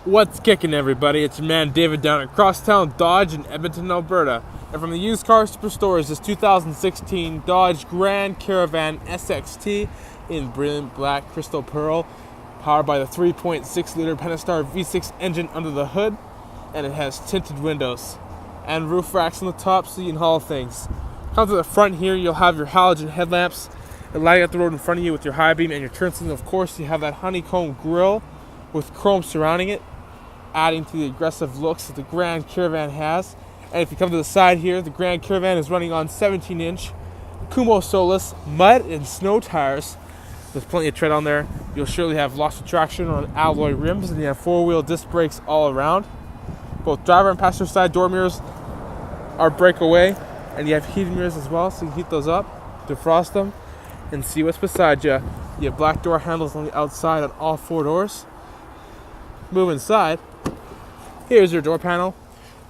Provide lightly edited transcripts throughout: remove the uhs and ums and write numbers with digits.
What's kicking, everybody? It's your man David down at Crosstown Dodge in Edmonton, Alberta. And from the used car superstore is this 2016 Dodge Grand Caravan SXT in brilliant black crystal pearl, powered by the 3.6 liter Pentastar V6 engine under the hood, and it has tinted windows and roof racks on the top so you can haul things. Come to the front here, you'll have your halogen headlamps that light up the road in front of you with your high beam and your turn signal. Of course, you have that honeycomb grille with chrome surrounding it, adding to the aggressive looks that the Grand Caravan has. And if you come to the side here, the Grand Caravan is running on 17-inch Kumho Solus mud and snow tires with plenty of tread on there. You'll surely have lots of traction on alloy rims, and you have four-wheel disc brakes all around. Both driver and passenger side door mirrors are breakaway, and you have heated mirrors as well, so you can heat those up, defrost them, and see what's beside you. You have black door handles on the outside on all four doors. Move inside. Here's your door panel.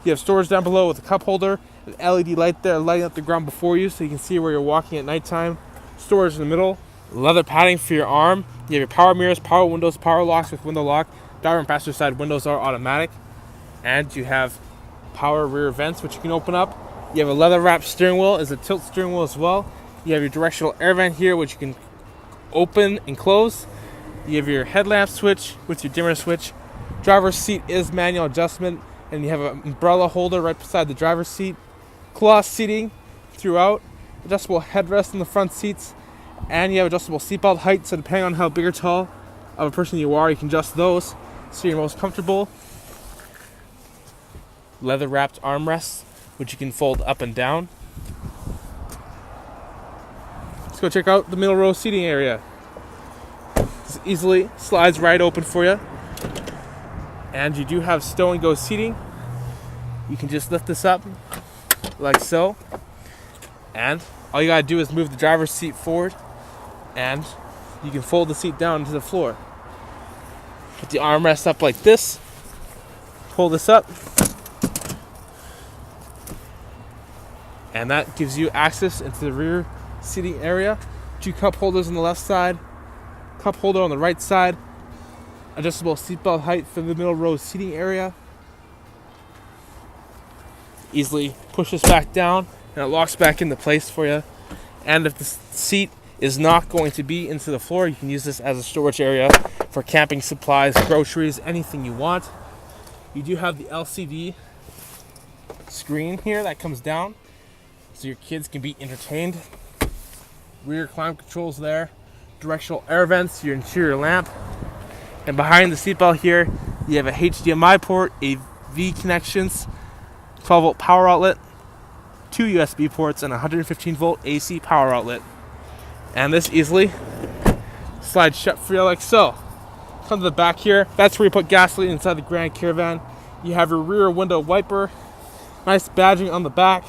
You have storage down below with a cup holder, an LED light there lighting up the ground before you so you can see where you're walking at nighttime. Storage in the middle. Leather padding for your arm. You have your power mirrors, power windows, power locks with window lock. Driver and passenger side windows are automatic. And you have power rear vents which you can open up. You have a leather wrapped steering wheel as a tilt steering wheel as well. You have your directional air vent here which you can open and close. You have your headlamp switch with your dimmer switch. Driver's seat is manual adjustment, and you have an umbrella holder right beside the driver's seat. Cloth seating throughout. Adjustable headrest in the front seats, and you have adjustable seatbelt height, so depending on how big or tall of a person you are, you can adjust those so you're most comfortable. Leather wrapped armrests which you can fold up and down. Let's go check out the middle row seating area. This easily slides right open for you. And you do have Stow-N-Go Seating. You can just lift this up like so, and all you gotta do is move the driver's seat forward, and you can fold the seat down to the floor. Put the armrest up like this, pull this up, and that gives you access into the rear seating area. 2 cup holders on the left side, cup holder on the right side. Adjustable seatbelt height for the middle row seating area. Easily push this back down and it locks back into place for you. And if the seat is not going to be into the floor, you can use this as a storage area for camping supplies, groceries, anything you want. You do have the LCD screen here that comes down so your kids can be entertained. Rear climate controls there. Directional air vents, your interior lamp. And behind the seatbelt here, you have a HDMI port, AV Connections, 12-volt power outlet, 2 USB ports, and a 115-volt AC power outlet. And this easily slides shut for you like so. Come to the back here. That's where you put gasoline inside the Grand Caravan. You have your rear window wiper. Nice badging on the back.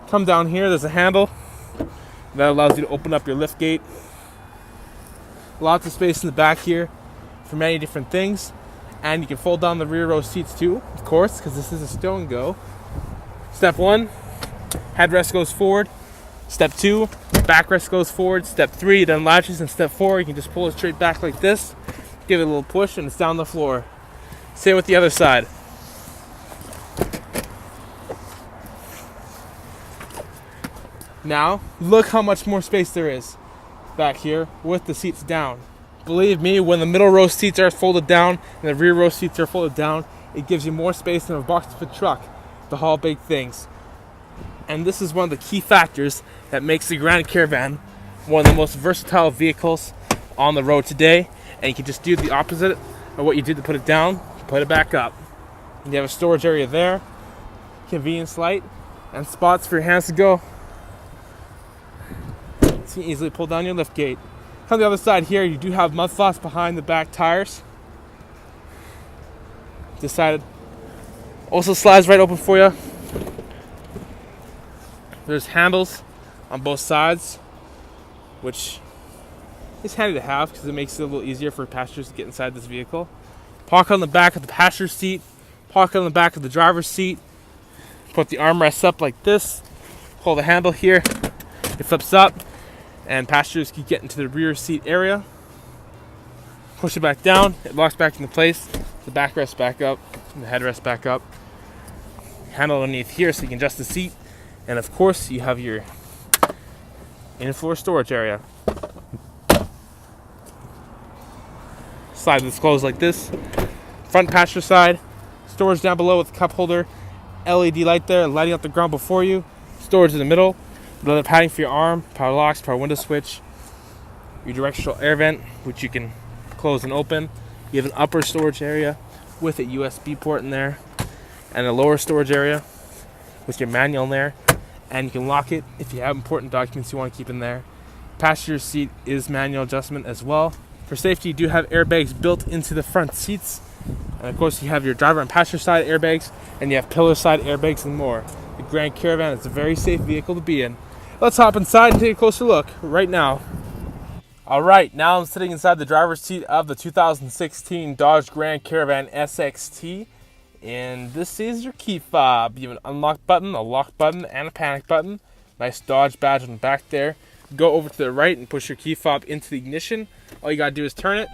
Come down here, there's a handle that allows you to open up your lift gate. Lots of space in the back here for many different things, and you can fold down the rear row seats too, of course, because this is a Stow-N-Go. Step 1, headrest goes forward. Step 2, backrest goes forward. Step 3, it unlatches, and step 4, you can just pull it straight back like this, give it a little push, and it's down the floor. Same with the other side. Now, look how much more space there is back here with the seats down. Believe me, when the middle row seats are folded down and the rear row seats are folded down, it gives you more space than a box-fit truck to haul big things. And this is one of the key factors that makes the Grand Caravan one of the most versatile vehicles on the road today. And you can just do the opposite of what you did to put it down, put it back up. And you have a storage area there, convenience light, and spots for your hands to go. So you can easily pull down your lift gate. On the other side here, you do have mud flaps behind the back tires. This side also slides right open for you. There's handles on both sides, which is handy to have because it makes it a little easier for passengers to get inside this vehicle. Pocket on the back of the passenger seat, pocket on the back of the driver's seat. Put the armrests up like this, pull the handle here, it flips up, and passengers can get into the rear seat area. Push it back down, it locks back into place, The backrest back up, and the headrest back up. Handle underneath here so you can adjust the seat. And of course, you have your in-floor storage area. Slide this closed like this. Front passenger side, storage down below with cup holder, LED light there, lighting up the ground before you. Storage in the middle, another padding for your arm, power locks, power window switch. Your directional air vent, which you can close and open. You have an upper storage area with a USB port in there, and a lower storage area with your manual in there. And you can lock it if you have important documents you want to keep in there. Passenger seat is manual adjustment as well. For safety, you do have airbags built into the front seats. And of course, you have your driver and passenger side airbags, and you have pillar side airbags and more. The Grand Caravan is a very safe vehicle to be in. Let's hop inside and take a closer look right now. Alright, now I'm sitting inside the driver's seat of the 2016 Dodge Grand Caravan SXT. And this is your key fob. You have an unlock button, a lock button, and a panic button. Nice Dodge badge on the back there. Go over to the right and push your key fob into the ignition. All you gotta do is turn it,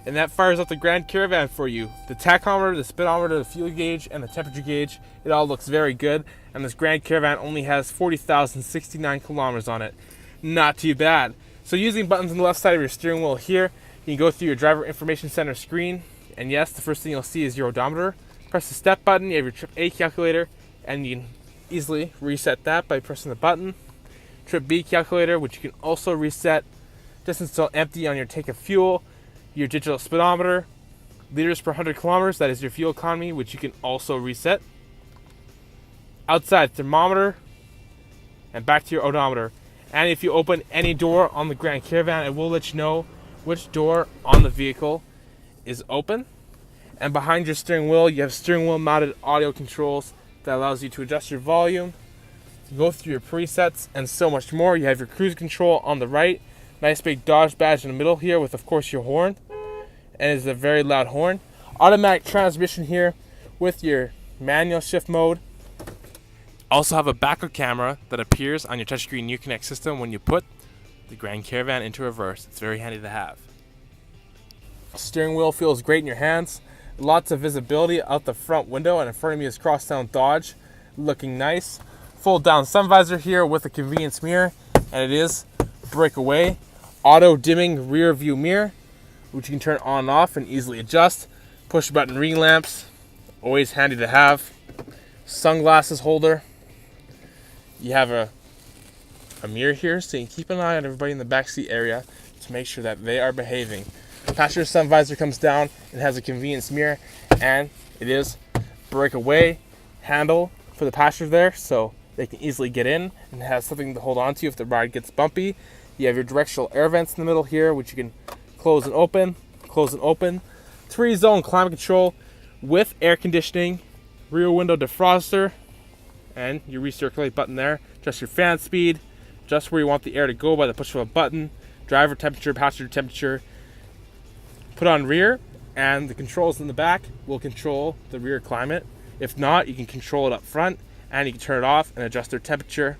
and that fires up the Grand Caravan for you. The tachometer, the speedometer, the fuel gauge, and the temperature gauge, it all looks very good. And this Grand Caravan only has 40,069 kilometers on it. Not too bad. So using buttons on the left side of your steering wheel here, you can go through your driver information center screen. And yes, the first thing you'll see is your odometer. Press the step button, you have your trip A calculator, and you can easily reset that by pressing the button. Trip B calculator, which you can also reset. Distance till empty on your tank of fuel. Your digital speedometer. Liters per 100 kilometers, that is your fuel economy, which you can also reset. Outside thermometer, and back to your odometer. And if you open any door on the Grand Caravan, it will let you know which door on the vehicle is open. And behind your steering wheel, you have steering wheel mounted audio controls that allows you to adjust your volume, go through your presets, and so much more. You have your cruise control on the right. Nice big Dodge badge in the middle here with, of course, your horn. And it's a very loud horn. Automatic transmission here with your manual shift mode. Also have a backup camera that appears on your touchscreen Uconnect system when you put the Grand Caravan into reverse. It's very handy to have. Steering wheel feels great in your hands. Lots of visibility out the front window, and in front of me is Crosstown Dodge, looking nice. Fold down sun visor here with a convenience mirror, and it is breakaway. Auto dimming rear view mirror, which you can turn on and off and easily adjust. Push button reading lamps, always handy to have. Sunglasses holder. You have a mirror here, so you can keep an eye on everybody in the backseat area to make sure that they are behaving. Passenger sun visor comes down and has a convenience mirror, and it is breakaway handle for the passenger there, so they can easily get in and have something to hold on to if the ride gets bumpy. You have your directional air vents in the middle here, which you can close and open, close and open. 3-zone climate control with air conditioning, rear window defroster, and your recirculate button there. Adjust your fan speed, just where you want the air to go by the push of a button. Driver temperature, passenger temperature. Put on rear, and the controls in the back will control the rear climate. If not, you can control it up front, and you can turn it off and adjust their temperature.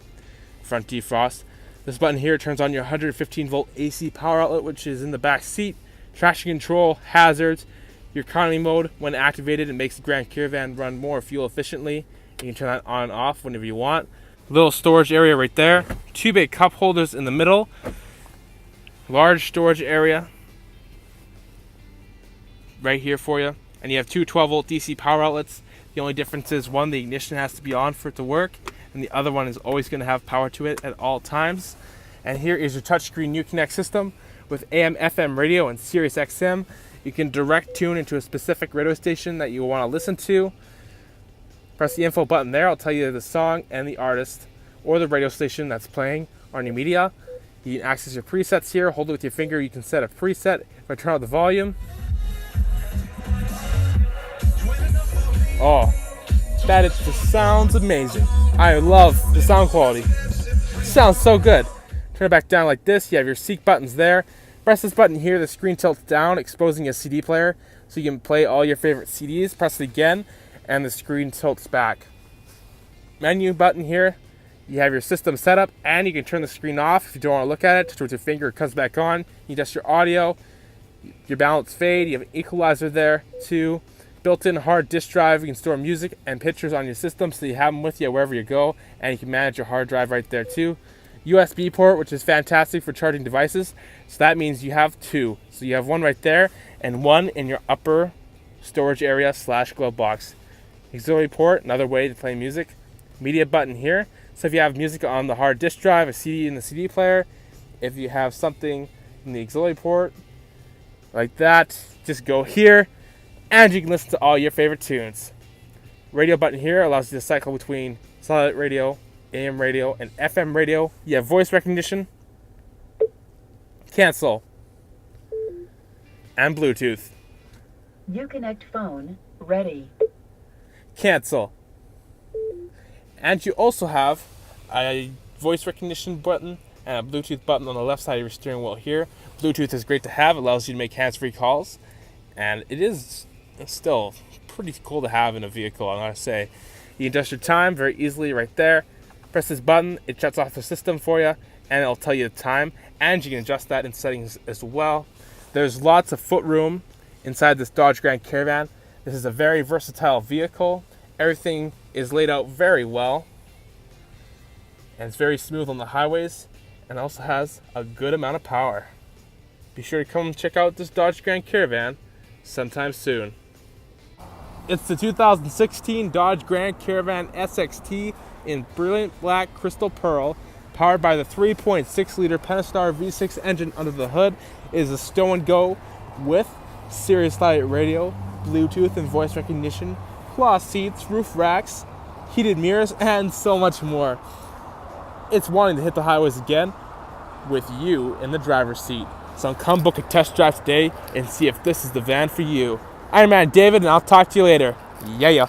Front defrost. This button here turns on your 115 volt AC power outlet, which is in the back seat. Traction control, hazards, your economy mode. When activated, it makes the Grand Caravan run more fuel efficiently. You can turn that on and off whenever you want. Little storage area right there. 2 big cup holders in the middle. Large storage area right here for you. And you have 2 12 volt DC power outlets. The only difference is one, the ignition has to be on for it to work, and the other one is always going to have power to it at all times. And here is your touchscreen Uconnect system with AM, FM radio, and SiriusXM. You can direct tune into a specific radio station that you want to listen to. Press the info button there. I'll tell you the song and the artist or the radio station that's playing on your media. You can access your presets here. Hold it with your finger. You can set a preset. If I turn up the volume. Oh, that just sounds amazing. I love the sound quality. It sounds so good. Turn it back down like this. You have your seat buttons there. Press this button here. The screen tilts down, exposing a CD player, so you can play all your favorite CDs. Press it again, and the screen tilts back. Menu button here. You have your system setup, and you can turn the screen off if you don't want to look at it. Just with your finger, it comes back on. You adjust your audio, your balance fade. You have an equalizer there too. Built-in hard disk drive, you can store music and pictures on your system so you have them with you wherever you go, and you can manage your hard drive right there too. USB port, which is fantastic for charging devices, so that means you have two. So you have one right there and one in your upper storage area / glove box. Auxiliary port, another way to play music. Media button here, so if you have music on the hard disk drive, a CD in the CD player, if you have something in the auxiliary port like that, just go here and you can listen to all your favorite tunes. Radio button here allows you to cycle between satellite radio, AM radio, and FM radio. You have voice recognition, cancel, and Bluetooth. Uconnect phone ready. Cancel. And you also have a voice recognition button and a Bluetooth button on the left side of your steering wheel here. Bluetooth is great to have. It allows you to make hands-free calls. And it's still pretty cool to have in a vehicle, I gotta say. You can adjust your time very easily right there. Press this button, it shuts off the system for you, and it'll tell you the time. And you can adjust that in settings as well. There's lots of footroom inside this Dodge Grand Caravan. This is a very versatile vehicle. Everything is laid out very well. And it's very smooth on the highways, and also has a good amount of power. Be sure to come check out this Dodge Grand Caravan sometime soon. It's the 2016 Dodge Grand Caravan SXT in brilliant black crystal pearl, powered by the 3.6 liter Pentastar V6 engine under the hood. It is a Stow-N-Go with SiriusXM Radio, Bluetooth and voice recognition, cloth seats, roof racks, heated mirrors, and so much more. It's wanting to hit the highways again with you in the driver's seat. So come book a test drive today and see if this is the van for you. I'm Man David, and I'll talk to you later. Yeah.